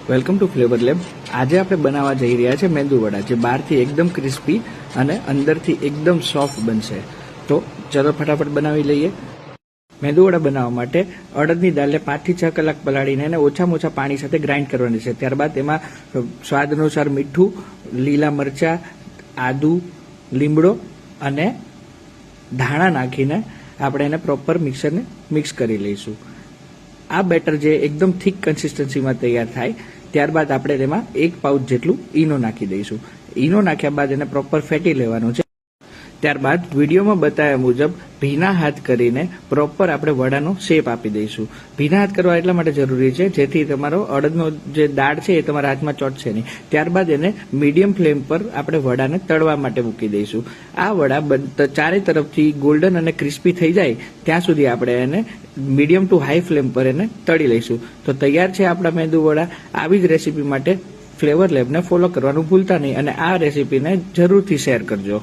Welcome to flavour lab. આજે આપણે બનાવવા જઈ રહ્યા છે મેંદુવડા, જે બહારથી એકદમ ક્રિસ્પી અને અંદરથી એકદમ સોફ્ટ બનશે. તો ચલો ફટાફટ બનાવી લઈએ. મેંદુવડા બનાવવા માટે અડદની દાળને 5 થી 6 કલાક પલાળીને એને ઓછામાં ઓછા પાણી સાથે ગ્રાઇન્ડ કરવાની છે. ત્યારબાદ એમાં સ્વાદ અનુસાર મીઠું, લીલા મરચાં, આદુ, લીમડો અને ધાણા નાખીને આપણે એને પ્રોપર મિક્સરને મિક્સ કરી લઈશું. આ બેટર જે એકદમ થીક કન્સિસ્ટન્સીમાં તૈયાર થાય ત્યારબાદ આપણે તેમાં 1 પાઉચ જેટલું ઈનો નાખી દઈશું. ઈનો નાખ્યા બાદ એને પ્રોપર ફેટી લેવાનું છે. ત્યારબાદ વિડીયોમાં બતાવ્યા મુજબ ભીના હાથ કરીને પ્રોપર આપણે વડાનો શેપ આપી દઈશું. ભીના હાથ કરવા એટલા માટે જરૂરી છે જેથી તમારો અડદનો જે દાળ છે એ તમારા હાથમાં ચોંટશે નહીં. ત્યારબાદ એને મીડિયમ ફ્લેમ પર આપણે વડાને તળવા માટે મૂકી દઈશું. આ વડા ચારે તરફથી ગોલ્ડન અને ક્રિસ્પી થઈ જાય ત્યાં સુધી આપણે એને મીડિયમ ટુ હાઈ ફ્લેમ પર એને તળી લઈશું. તો તૈયાર છે આપણા મેંદુ વડા. આવી જ રેસીપી માટે ફ્લેવર લેબને ફોલો કરવાનું ભૂલતા નહીં અને આ રેસીપીને જરૂરથી શેર કરજો.